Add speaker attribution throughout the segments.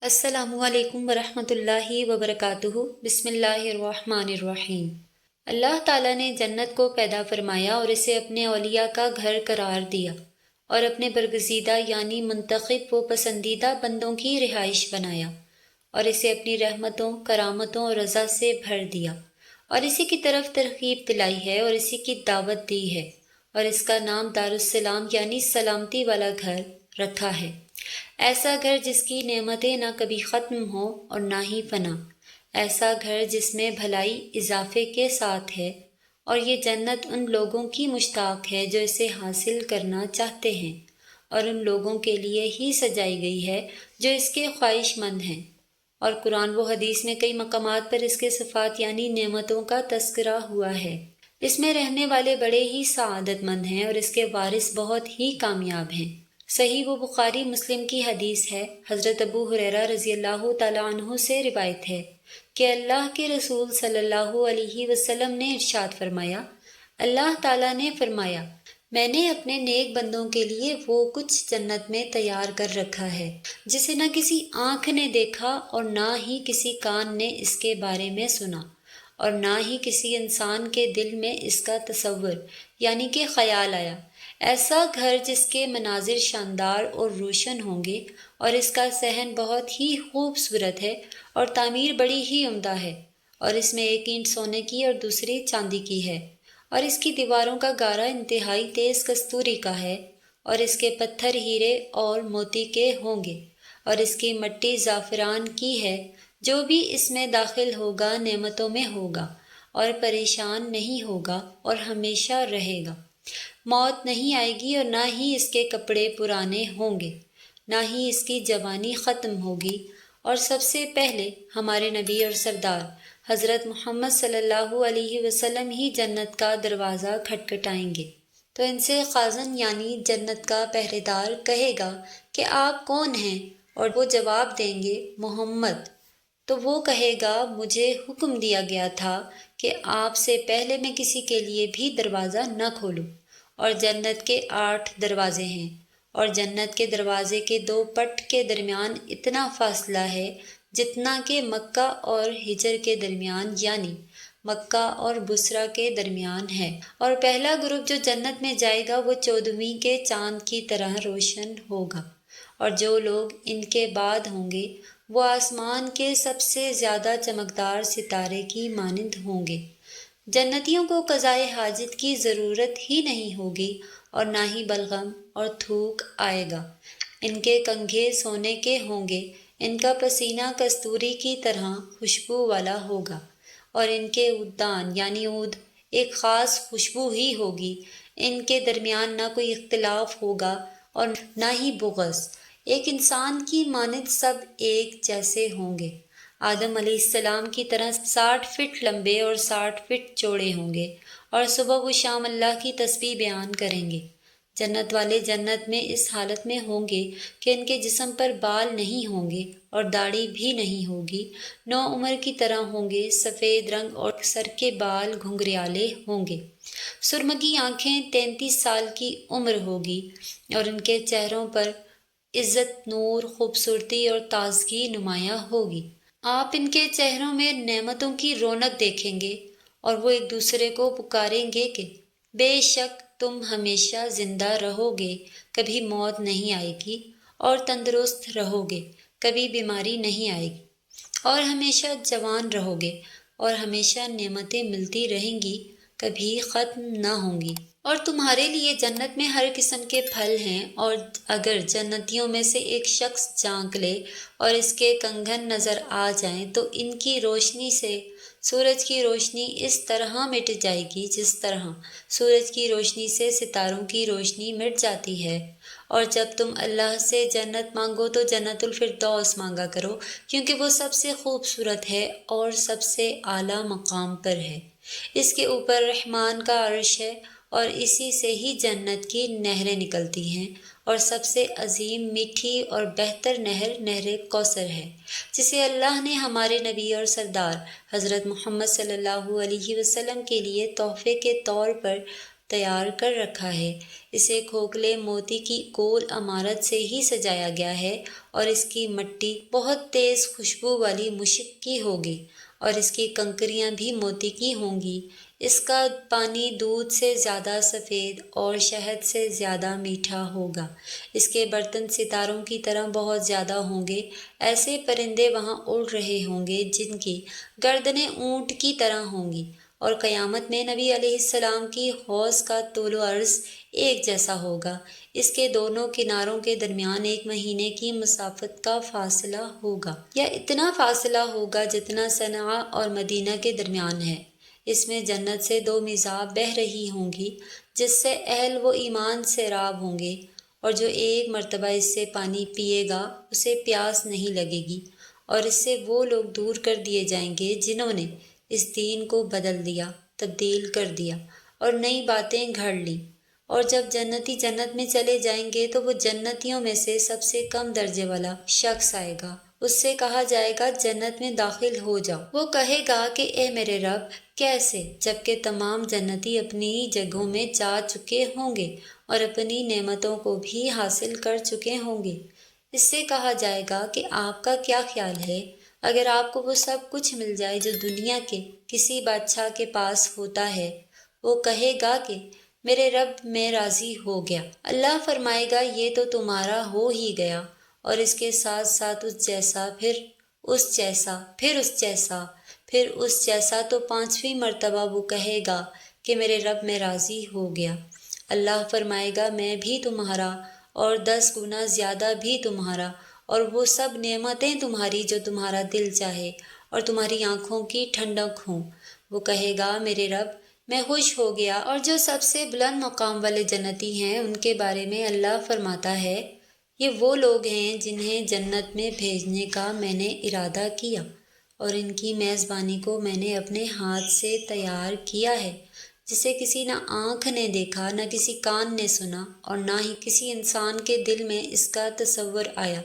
Speaker 1: السلام علیکم ورحمۃ اللہ وبرکاتہ۔ بسم اللہ الرحمن الرحیم۔ اللہ تعالیٰ نے جنت کو پیدا فرمایا اور اسے اپنے اولیاء کا گھر قرار دیا اور اپنے برگزیدہ یعنی منتخب و پسندیدہ بندوں کی رہائش بنایا اور اسے اپنی رحمتوں، کرامتوں اور رضا سے بھر دیا اور اسی کی طرف ترغیب دلائی ہے اور اسی کی دعوت دی ہے اور اس کا نام دارالسلام یعنی سلامتی والا گھر رکھا ہے۔ ایسا گھر جس کی نعمتیں نہ کبھی ختم ہوں اور نہ ہی فنا، ایسا گھر جس میں بھلائی اضافے کے ساتھ ہے، اور یہ جنت ان لوگوں کی مشتاق ہے جو اسے حاصل کرنا چاہتے ہیں، اور ان لوگوں کے لیے ہی سجائی گئی ہے جو اس کے خواہش مند ہیں۔ اور قرآن و حدیث میں کئی مقامات پر اس کے صفات یعنی نعمتوں کا تذکرہ ہوا ہے۔ اس میں رہنے والے بڑے ہی سعادت مند ہیں اور اس کے وارث بہت ہی کامیاب ہیں۔ صحیح و بخاری مسلم کی حدیث ہے، حضرت ابو ہریرہ رضی اللہ تعالیٰ عنہ سے روایت ہے کہ اللہ کے رسول صلی اللہ علیہ وسلم نے ارشاد فرمایا، اللہ تعالیٰ نے فرمایا، میں نے اپنے نیک بندوں کے لیے وہ کچھ جنت میں تیار کر رکھا ہے جسے نہ کسی آنکھ نے دیکھا اور نہ ہی کسی کان نے اس کے بارے میں سنا اور نہ ہی کسی انسان کے دل میں اس کا تصور یعنی کہ خیال آیا۔ ایسا گھر جس کے مناظر شاندار اور روشن ہوں گے اور اس کا صحن بہت ہی خوبصورت ہے اور تعمیر بڑی ہی عمدہ ہے، اور اس میں ایک اینٹ سونے کی اور دوسری چاندی کی ہے، اور اس کی دیواروں کا گارا انتہائی تیز کستوری کا ہے، اور اس کے پتھر ہیرے اور موتی کے ہوں گے، اور اس کی مٹی زعفران کی ہے۔ جو بھی اس میں داخل ہوگا نعمتوں میں ہوگا اور پریشان نہیں ہوگا اور ہمیشہ رہے گا۔ موت نہیں آئے گی اور نہ ہی اس کے کپڑے پرانے ہوں گے، نہ ہی اس کی جوانی ختم ہوگی، اور سب سے پہلے ہمارے نبی اور سردار حضرت محمد صلی اللہ علیہ وسلم ہی جنت کا دروازہ کھٹکھٹائیں گے، تو ان سے خازن یعنی جنت کا پہرے دار کہے گا کہ آپ کون ہیں، اور وہ جواب دیں گے محمد۔ تو وہ کہے گا مجھے حکم دیا گیا تھا کہ آپ سے پہلے میں کسی کے لیے بھی دروازہ نہ کھولوں، اور جنت کے 8 دروازے ہیں، اور جنت کے دروازے کے 2 پٹ کے درمیان اتنا فاصلہ ہے جتنا کہ مکہ اور ہجر کے درمیان یعنی مکہ اور بصرہ کے درمیان ہے، اور پہلا گروپ جو جنت میں جائے گا وہ 14ویں کے چاند کی طرح روشن ہوگا، اور جو لوگ ان کے بعد ہوں گے وہ آسمان کے سب سے زیادہ چمکدار ستارے کی مانند ہوں گے۔ جنتیوں کو قضائے حاجت کی ضرورت ہی نہیں ہوگی اور نہ ہی بلغم اور تھوک آئے گا۔ ان کے کنگھے سونے کے ہوں گے، ان کا پسینہ کستوری کی طرح خوشبو والا ہوگا، اور ان کے عودان یعنی عود ایک خاص خوشبو ہی ہوگی۔ ان کے درمیان نہ کوئی اختلاف ہوگا اور نہ ہی بغض، ایک انسان کی مانند سب ایک جیسے ہوں گے۔ آدم علیہ السلام کی طرح 60 فٹ لمبے اور 60 فٹ چوڑے ہوں گے، اور صبح و شام اللہ کی تسبیح بیان کریں گے۔ جنت والے جنت میں اس حالت میں ہوں گے کہ ان کے جسم پر بال نہیں ہوں گے اور داڑھی بھی نہیں ہوگی، نو عمر کی طرح ہوں گے، سفید رنگ اور سر کے بال گھنگریالے ہوں گے، سرمگی آنکھیں، 33 سال کی عمر ہوگی، اور ان کے چہروں پر عزت، نور، خوبصورتی اور تازگی نمایاں ہوگی۔ آپ ان کے چہروں میں نعمتوں کی رونق دیکھیں گے، اور وہ ایک دوسرے کو پکاریں گے کہ بے شک تم ہمیشہ زندہ رہو گے، کبھی موت نہیں آئے گی، اور تندرست رہو گے، کبھی بیماری نہیں آئے گی، اور ہمیشہ جوان رہو گے، اور ہمیشہ نعمتیں ملتی رہیں گی، کبھی ختم نہ ہوں گی۔ اور تمہارے لیے جنت میں ہر قسم کے پھل ہیں، اور اگر جنتیوں میں سے ایک شخص جھانک لے اور اس کے کنگن نظر آ جائیں تو ان کی روشنی سے سورج کی روشنی اس طرح مٹ جائے گی جس طرح سورج کی روشنی سے ستاروں کی روشنی مٹ جاتی ہے۔ اور جب تم اللہ سے جنت مانگو تو جنت الفردوس مانگا کرو، کیونکہ وہ سب سے خوبصورت ہے اور سب سے اعلیٰ مقام پر ہے۔ اس کے اوپر رحمان کا عرش ہے، اور اسی سے ہی جنت کی نہریں نکلتی ہیں، اور سب سے عظیم، میٹھی اور بہتر نہر نہر کوثر ہے، جسے اللہ نے ہمارے نبی اور سردار حضرت محمد صلی اللہ علیہ وسلم کے لیے تحفے کے طور پر تیار کر رکھا ہے۔ اسے کھوکھلے موتی کی گول عمارت سے ہی سجایا گیا ہے اور اس کی مٹی بہت تیز خوشبو والی مشک کی ہوگی اور اس کی کنکریاں بھی موتی کی ہوں گی۔ اس کا پانی دودھ سے زیادہ سفید اور شہد سے زیادہ میٹھا ہوگا۔ اس کے برتن ستاروں کی طرح بہت زیادہ ہوں گے۔ ایسے پرندے وہاں اڑ رہے ہوں گے جن کی گردنیں اونٹ کی طرح ہوں گی، اور قیامت میں نبی علیہ السلام کی حوض کا طول و عرض ایک جیسا ہوگا۔ اس کے دونوں کناروں کے درمیان 1 مہینے کی مسافت کا فاصلہ ہوگا، یا اتنا فاصلہ ہوگا جتنا صنعاء اور مدینہ کے درمیان ہے۔ اس میں جنت سے 2 میزاب بہہ رہی ہوں گی جس سے اہل و ایمان سیراب ہوں گے، اور جو ایک مرتبہ اس سے پانی پیے گا اسے پیاس نہیں لگے گی، اور اس سے وہ لوگ دور کر دیے جائیں گے جنہوں نے اس دین کو بدل دیا، تبدیل کر دیا اور نئی باتیں گھڑ لیں۔ اور جب جنتی جنت میں چلے جائیں گے تو وہ جنتیوں میں سے سب سے کم درجے والا شخص آئے گا۔ اس سے کہا جائے گا جنت میں داخل ہو جاؤ۔ وہ کہے گا کہ اے میرے رب کیسے، جبکہ تمام جنتی اپنی جگہوں میں جا چکے ہوں گے اور اپنی نعمتوں کو بھی حاصل کر چکے ہوں گے۔ اس سے کہا جائے گا کہ آپ کا کیا خیال ہے اگر آپ کو وہ سب کچھ مل جائے جو دنیا کے کسی بادشاہ کے پاس ہوتا ہے؟ وہ کہے گا کہ میرے رب میں راضی ہو گیا۔ اللہ فرمائے گا یہ تو تمہارا ہو ہی گیا، اور اس کے ساتھ ساتھ اس جیسا، پھر اس جیسا، پھر اس جیسا، پھر اس جیسا۔ تو 5ویں مرتبہ وہ کہے گا کہ میرے رب میں راضی ہو گیا۔ اللہ فرمائے گا میں بھی تمہارا اور 10 گنا زیادہ بھی تمہارا، اور وہ سب نعمتیں تمہاری جو تمہارا دل چاہے اور تمہاری آنکھوں کی ٹھنڈک ہوں۔ وہ کہے گا میرے رب میں خوش ہو گیا۔ اور جو سب سے بلند مقام والے جنتی ہیں ان کے بارے میں اللہ فرماتا ہے یہ وہ لوگ ہیں جنہیں جنت میں بھیجنے کا میں نے ارادہ کیا، اور ان کی میزبانی کو میں نے اپنے ہاتھ سے تیار کیا ہے، جسے کسی نہ آنکھ نے دیکھا، نہ کسی کان نے سنا، اور نہ ہی کسی انسان کے دل میں اس کا تصور آیا۔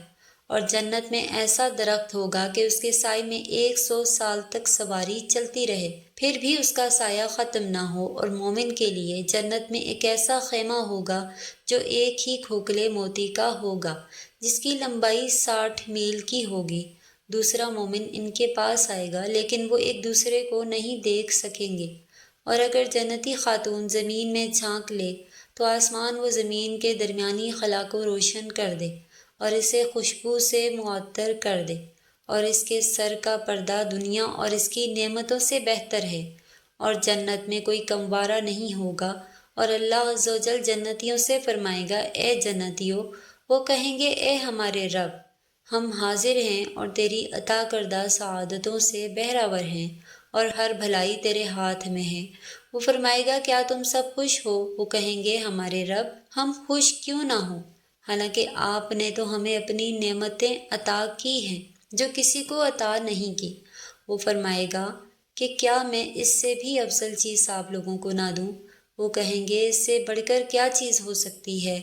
Speaker 1: اور جنت میں ایسا درخت ہوگا کہ اس کے سائے میں 100 سال تک سواری چلتی رہے، پھر بھی اس کا سایہ ختم نہ ہو۔ اور مومن کے لیے جنت میں ایک ایسا خیمہ ہوگا جو ایک ہی کھوکھلے موتی کا ہوگا، جس کی لمبائی 60 میل کی ہوگی۔ دوسرا مومن ان کے پاس آئے گا لیکن وہ ایک دوسرے کو نہیں دیکھ سکیں گے، اور اگر جنتی خاتون زمین میں جھانک لے تو آسمان و زمین کے درمیانی خلا کو روشن کر دے اور اسے خوشبو سے معطر کر دے، اور اس کے سر کا پردہ دنیا اور اس کی نعمتوں سے بہتر ہے، اور جنت میں کوئی کموارہ نہیں ہوگا۔ اور اللہ عز و جل جنتیوں سے فرمائے گا اے جنتیوں، وہ کہیں گے اے ہمارے رب ہم حاضر ہیں اور تیری عطا کردہ سعادتوں سے بہرہ ور ہیں، اور ہر بھلائی تیرے ہاتھ میں ہے۔ وہ فرمائے گا کیا تم سب خوش ہو؟ وہ کہیں گے ہمارے رب ہم خوش کیوں نہ ہوں، حالانکہ آپ نے تو ہمیں اپنی نعمتیں عطا کی ہیں جو کسی کو عطا نہیں کی۔ وہ فرمائے گا کہ کیا میں اس سے بھی افضل چیز آپ لوگوں کو نہ دوں؟ وہ کہیں گے اس سے بڑھ کر کیا چیز ہو سکتی ہے؟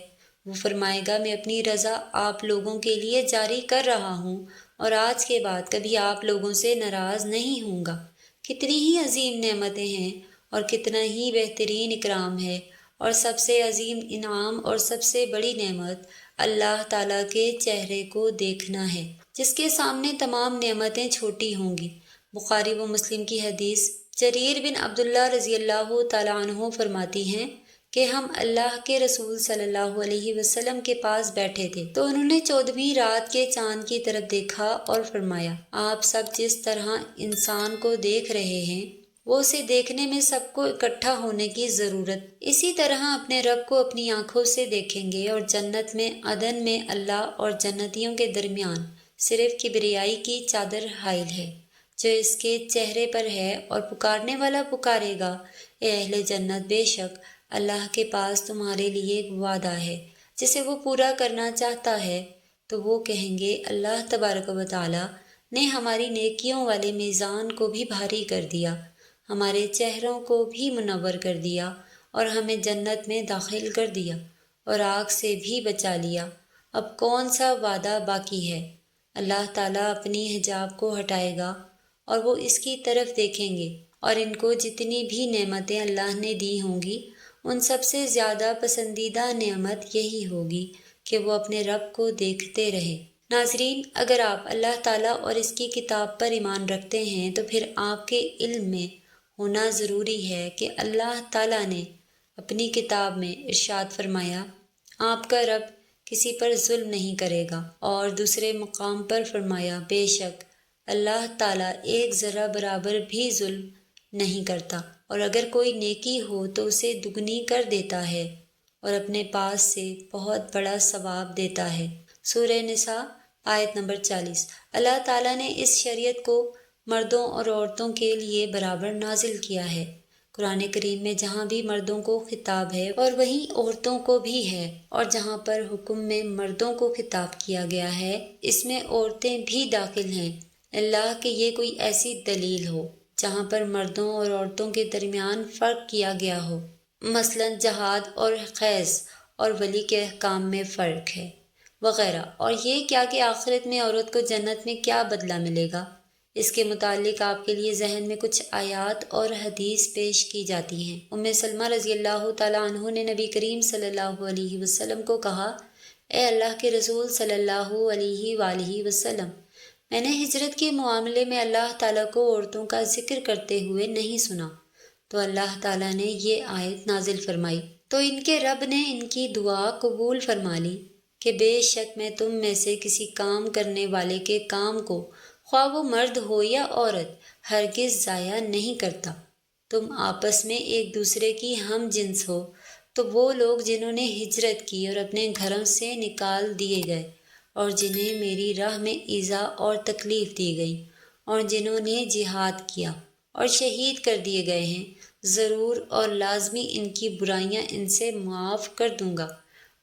Speaker 1: وہ فرمائے گا میں اپنی رضا آپ لوگوں کے لیے جاری کر رہا ہوں، اور آج کے بعد کبھی آپ لوگوں سے ناراض نہیں ہوں گا۔ کتنی ہی عظیم نعمتیں ہیں اور کتنا ہی بہترین اکرام ہے، اور سب سے عظیم انعام اور سب سے بڑی نعمت اللہ تعالیٰ کے چہرے کو دیکھنا ہے، جس کے سامنے تمام نعمتیں چھوٹی ہوں گی۔ بخاری و مسلم کی حدیث، جریر بن عبداللہ رضی اللہ تعالیٰ عنہ فرماتی ہیں کہ ہم اللہ کے رسول صلی اللہ علیہ وسلم کے پاس بیٹھے تھے تو انہوں نے 14ویں رات کے چاند کی طرف دیکھا اور فرمایا آپ سب جس طرح انسان کو دیکھ رہے ہیں وہ اسے دیکھنے میں سب کو اکٹھا ہونے کی ضرورت، اسی طرح اپنے رب کو اپنی آنکھوں سے دیکھیں گے۔ اور جنت میں عدن میں اللہ اور جنتیوں کے درمیان صرف کبریائی کی چادر حائل ہے جو اس کے چہرے پر ہے، اور پکارنے والا پکارے گا اے اہل جنت بے شک اللہ کے پاس تمہارے لیے ایک وعدہ ہے جسے وہ پورا کرنا چاہتا ہے۔ تو وہ کہیں گے اللہ تبارک و تعالی نے ہماری نیکیوں والے میزان کو بھی بھاری کر دیا، ہمارے چہروں کو بھی منور کر دیا، اور ہمیں جنت میں داخل کر دیا اور آگ سے بھی بچا لیا۔ اب کون سا وعدہ باقی ہے؟ اللہ تعالیٰ اپنی حجاب کو ہٹائے گا اور وہ اس کی طرف دیکھیں گے، اور ان کو جتنی بھی نعمتیں اللہ نے دی ہوں گی ان سب سے زیادہ پسندیدہ نعمت یہی ہوگی کہ وہ اپنے رب کو دیکھتے رہے۔ ناظرین، اگر آپ اللہ تعالیٰ اور اس کی کتاب پر ایمان رکھتے ہیں تو پھر آپ کے علم میں ہونا ضروری ہے کہ اللہ تعالیٰ نے اپنی کتاب میں ارشاد فرمایا، آپ کا رب کسی پر ظلم نہیں کرے گا، اور دوسرے مقام پر فرمایا، بے شک اللہ تعالیٰ ایک ذرہ برابر بھی ظلم نہیں کرتا، اور اگر کوئی نیکی ہو تو اسے دگنی کر دیتا ہے اور اپنے پاس سے بہت بڑا ثواب دیتا ہے۔ سورہ نساء آیت نمبر 40۔ اللہ تعالیٰ نے اس شریعت کو مردوں اور عورتوں کے لیے برابر نازل کیا ہے۔ قرآن کریم میں جہاں بھی مردوں کو خطاب ہے اور وہیں عورتوں کو بھی ہے، اور جہاں پر حکم میں مردوں کو خطاب کیا گیا ہے اس میں عورتیں بھی داخل ہیں، اللہ کہ یہ کوئی ایسی دلیل ہو جہاں پر مردوں اور عورتوں کے درمیان فرق کیا گیا ہو، مثلا جہاد اور خیز اور ولی کے احکام میں فرق ہے وغیرہ، اور یہ کیا کہ آخرت میں عورت کو جنت میں کیا بدلہ ملے گا۔ اس کے متعلق آپ کے لیے ذہن میں کچھ آیات اور حدیث پیش کی جاتی ہیں۔ ام سلمہ رضی اللہ تعالیٰ عنہ نے نبی کریم صلی اللہ علیہ وسلم کو کہا، اے اللہ کے رسول صلی اللہ علیہ وآلہ وسلم، میں نے ہجرت کے معاملے میں اللہ تعالیٰ کو عورتوں کا ذکر کرتے ہوئے نہیں سنا، تو اللہ تعالیٰ نے یہ آیت نازل فرمائی، تو ان کے رب نے ان کی دعا قبول فرما لی کہ بے شک میں تم میں سے کسی کام کرنے والے کے کام کو، خواہ وہ مرد ہو یا عورت، ہرگز ضائع نہیں کرتا۔ تم آپس میں ایک دوسرے کی ہم جنس ہو، تو وہ لوگ جنہوں نے ہجرت کی اور اپنے گھروں سے نکال دیے گئے، اور جنہیں میری راہ میں ایذا اور تکلیف دی گئی، اور جنہوں نے جہاد کیا اور شہید کر دیے گئے ہیں، ضرور اور لازمی ان کی برائیاں ان سے معاف کر دوں گا،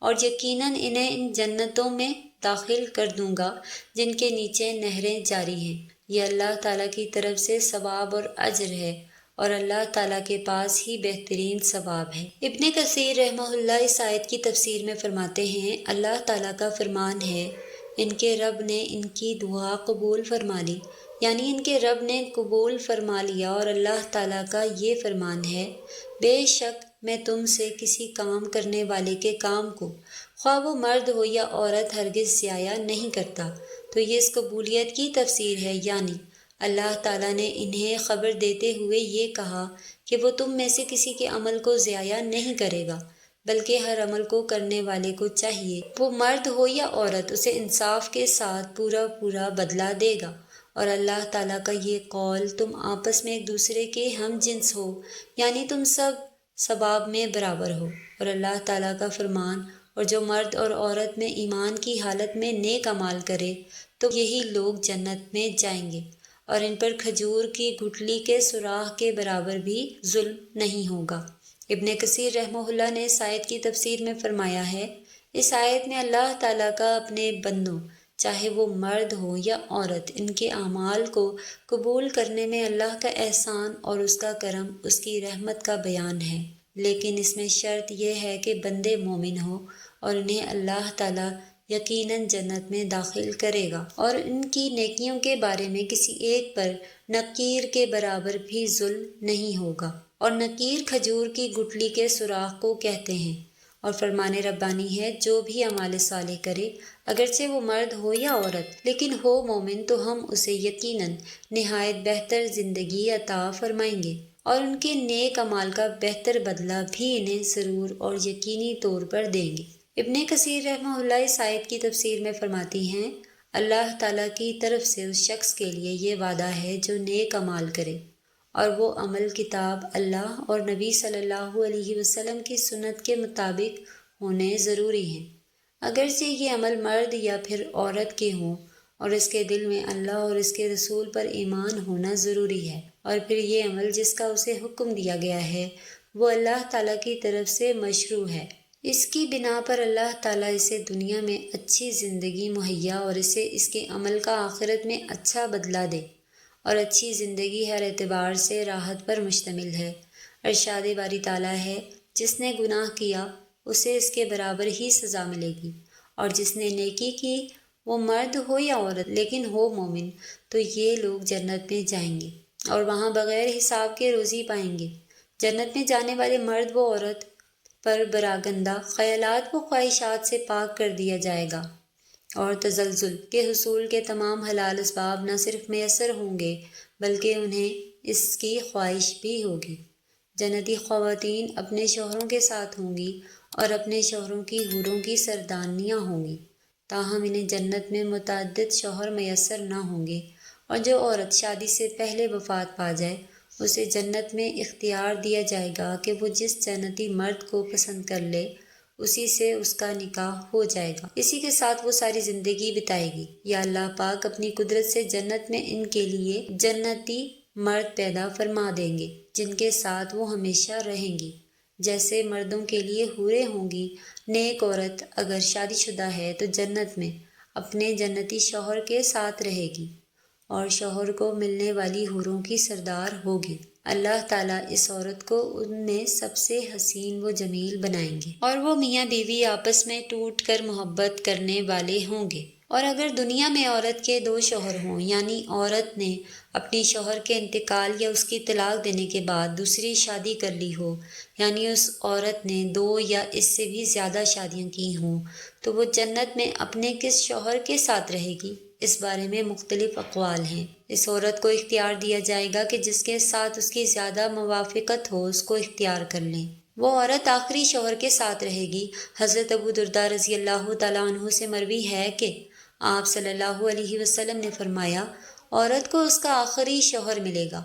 Speaker 1: اور یقیناً انہیں ان جنتوں میں داخل کر دوں گا جن کے نیچے نہریں جاری ہیں۔ یہ اللہ تعالیٰ کی طرف سے ثواب اور اجر ہے، اور اللہ تعالیٰ کے پاس ہی بہترین ثواب ہے۔ ابن کثیر رحمہ اللہ اس آیت کی تفسیر میں فرماتے ہیں، اللہ تعالیٰ کا فرمان ہے، ان کے رب نے ان کی دعا قبول فرما لی، یعنی ان کے رب نے قبول فرما لیا، اور اللہ تعالیٰ کا یہ فرمان ہے، بے شک میں تم سے کسی کام کرنے والے کے کام کو، خواہ وہ مرد ہو یا عورت، ہرگز ضائع نہیں کرتا۔ تو یہ اس قبولیت کی تفسیر ہے، یعنی اللہ تعالیٰ نے انہیں خبر دیتے ہوئے یہ کہا کہ وہ تم میں سے کسی کے عمل کو ضائع نہیں کرے گا، بلکہ ہر عمل کو کرنے والے کو چاہیے، وہ مرد ہو یا عورت، اسے انصاف کے ساتھ پورا پورا بدلہ دے گا۔ اور اللہ تعالیٰ کا یہ قول، تم آپس میں ایک دوسرے کے ہم جنس ہو، یعنی تم سب ثواب میں برابر ہو، اور اللہ تعالیٰ کا فرمان، اور جو مرد اور عورت میں ایمان کی حالت میں نیک اعمال کرے تو یہی لوگ جنت میں جائیں گے، اور ان پر کھجور کی گٹھلی کے سوراخ کے برابر بھی ظلم نہیں ہوگا۔ ابن کثیر رحمہ اللہ نے اس آیت کی تفسیر میں فرمایا ہے، اس آیت میں اللہ تعالیٰ کا اپنے بندوں، چاہے وہ مرد ہو یا عورت، ان کے اعمال کو قبول کرنے میں اللہ کا احسان اور اس کا کرم، اس کی رحمت کا بیان ہے، لیکن اس میں شرط یہ ہے کہ بندے مومن ہوں، اور انہیں اللہ تعالیٰ یقیناً جنت میں داخل کرے گا، اور ان کی نیکیوں کے بارے میں کسی ایک پر نقیر کے برابر بھی ظلم نہیں ہوگا۔ اور نقیر کھجور کی گٹھلی کے سوراخ کو کہتے ہیں، اور فرمان ربانی ہے، جو بھی اعمال صالح کرے، اگرچہ وہ مرد ہو یا عورت، لیکن ہو مومن، تو ہم اسے یقیناً نہایت بہتر زندگی عطا فرمائیں گے، اور ان کے نیک اعمال کا بہتر بدلہ بھی انہیں ضرور اور یقینی طور پر دیں گے۔ ابن کثیر رحمہ اللہ اس آیت کی تفسیر میں فرماتی ہیں، اللہ تعالیٰ کی طرف سے اس شخص کے لیے یہ وعدہ ہے جو نیک اعمال کرے، اور وہ عمل کتاب اللہ اور نبی صلی اللہ علیہ وسلم کی سنت کے مطابق ہونے ضروری ہیں، اگرچہ یہ عمل مرد یا پھر عورت کے ہوں، اور اس کے دل میں اللہ اور اس کے رسول پر ایمان ہونا ضروری ہے، اور پھر یہ عمل جس کا اسے حکم دیا گیا ہے وہ اللہ تعالیٰ کی طرف سے مشروع ہے، اس کی بنا پر اللہ تعالیٰ اسے دنیا میں اچھی زندگی مہیا اور اسے اس کے عمل کا آخرت میں اچھا بدلہ دے، اور اچھی زندگی ہر اعتبار سے راحت پر مشتمل ہے۔ ارشاد باری تعالیٰ ہے، جس نے گناہ کیا اسے اس کے برابر ہی سزا ملے گی، اور جس نے نیکی کی، وہ مرد ہو یا عورت لیکن ہو مومن، تو یہ لوگ جنت میں جائیں گے، اور وہاں بغیر حساب کے روزی پائیں گے۔ جنت میں جانے والے مرد و عورت پر براگندہ خیالات و خواہشات سے پاک کر دیا جائے گا، اور تزلزل کے حصول کے تمام حلال اسباب نہ صرف میسر ہوں گے بلکہ انہیں اس کی خواہش بھی ہوگی۔ جنتی خواتین اپنے شوہروں کے ساتھ ہوں گی اور اپنے شوہروں کی حوروں کی سردانیاں ہوں گی، تاہم انہیں جنت میں متعدد شوہر میسر نہ ہوں گے، اور جو عورت شادی سے پہلے وفات پا جائے اسے جنت میں اختیار دیا جائے گا کہ وہ جس جنتی مرد کو پسند کر لے اسی سے اس کا نکاح ہو جائے گا، اسی کے ساتھ وہ ساری زندگی بتائے گی، یا اللہ پاک اپنی قدرت سے جنت میں ان کے لیے جنتی مرد پیدا فرما دیں گے جن کے ساتھ وہ ہمیشہ رہیں گی، جیسے مردوں کے لیے حوریں ہوں گی۔ نیک عورت اگر شادی شدہ ہے تو جنت میں اپنے جنتی شوہر کے ساتھ رہے گی اور شوہر کو ملنے والی حوروں کی سردار ہوگی۔ اللہ تعالیٰ اس عورت کو ان میں سب سے حسین و جمیل بنائیں گے، اور وہ میاں بیوی آپس میں ٹوٹ کر محبت کرنے والے ہوں گے۔ اور اگر دنیا میں عورت کے 2 شوہر ہوں، یعنی عورت نے اپنی شوہر کے انتقال یا اس کی طلاق دینے کے بعد دوسری شادی کر لی ہو، یعنی اس عورت نے 2 یا اس سے بھی زیادہ شادیاں کی ہوں، تو وہ جنت میں اپنے کس شوہر کے ساتھ رہے گی؟ اس بارے میں مختلف اقوال ہیں۔ اس عورت کو اختیار دیا جائے گا کہ جس کے ساتھ اس کی زیادہ موافقت ہو اس کو اختیار کر لیں۔ وہ عورت آخری شوہر کے ساتھ رہے گی۔ حضرت ابو درداء رضی اللہ تعالیٰ عنہ سے مروی ہے کہ آپ صلی اللہ علیہ وسلم نے فرمایا، عورت کو اس کا آخری شوہر ملے گا۔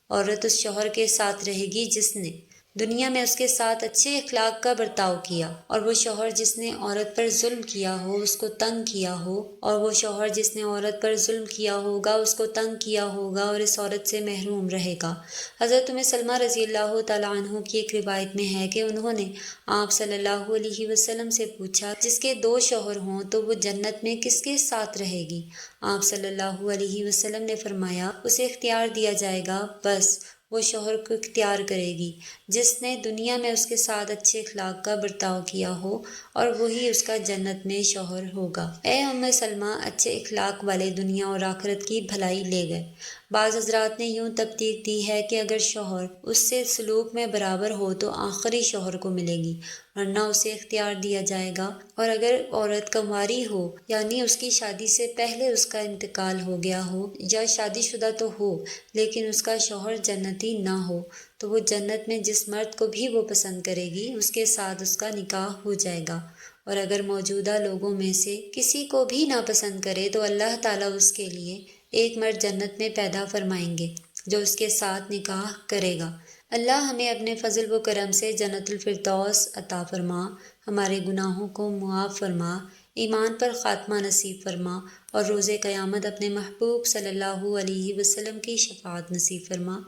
Speaker 1: عورت اس شوہر کے ساتھ رہے گی جس نے دنیا میں اس کے ساتھ اچھے اخلاق کا برتاؤ کیا، اور وہ شوہر جس نے عورت پر ظلم کیا ہو اس کو تنگ کیا ہو، اور وہ شوہر جس نے عورت پر ظلم کیا ہوگا اس کو تنگ کیا ہوگا اور اس عورت سے محروم رہے گا۔ حضرت ام سلمہ رضی اللہ تعالیٰ عنہ کی ایک روایت میں ہے کہ انہوں نے آپ صلی اللہ علیہ وسلم سے پوچھا، جس کے 2 شوہر ہوں تو وہ جنت میں کس کے ساتھ رہے گی؟ آپ صلی اللہ علیہ وسلم نے فرمایا، اسے اختیار دیا جائے گا، بس وہ شوہر کو اختیار کرے گی جس نے دنیا میں اس کے ساتھ اچھے اخلاق کا برتاؤ کیا ہو، اور وہی اس کا جنت میں شوہر ہوگا۔ اے ام سلمہ، اچھے اخلاق والے دنیا اور آخرت کی بھلائی لے گئے۔ بعض حضرات نے یوں تبدیل دی ہے کہ اگر شوہر اس سے سلوک میں برابر ہو تو آخری شوہر کو ملے گی، ورنہ اسے اختیار دیا جائے گا، اور اگر عورت کنواری ہو، یعنی اس کی شادی سے پہلے اس کا انتقال ہو گیا ہو، یا شادی شدہ تو ہو لیکن اس کا شوہر جنتی نہ ہو، تو وہ جنت میں جس مرد کو بھی وہ پسند کرے گی اس کے ساتھ اس کا نکاح ہو جائے گا، اور اگر موجودہ لوگوں میں سے کسی کو بھی ناپسند کرے تو اللہ تعالیٰ اس کے لیے ایک مرد جنت میں پیدا فرمائیں گے جو اس کے ساتھ نکاح کرے گا۔ اللہ ہمیں اپنے فضل و کرم سے جنت الفردوس عطا فرما، ہمارے گناہوں کو معاف فرما، ایمان پر خاتمہ نصیب فرما، اور روز قیامت اپنے محبوب صلی اللہ علیہ وسلم کی شفاعت نصیب فرما،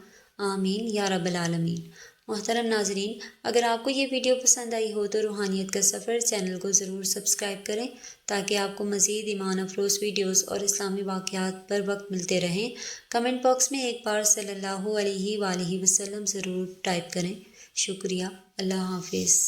Speaker 1: آمین یا رب العالمین۔ محترم ناظرین، اگر آپ کو یہ ویڈیو پسند آئی ہو تو روحانیت کا سفر چینل کو ضرور سبسکرائب کریں تاکہ آپ کو مزید ایمان افروز ویڈیوز اور اسلامی واقعات پر وقت ملتے رہیں۔ کمنٹ باکس میں ایک بار صلی اللہ علیہ وآلہ وسلم ضرور ٹائپ کریں۔ شکریہ۔ اللہ حافظ۔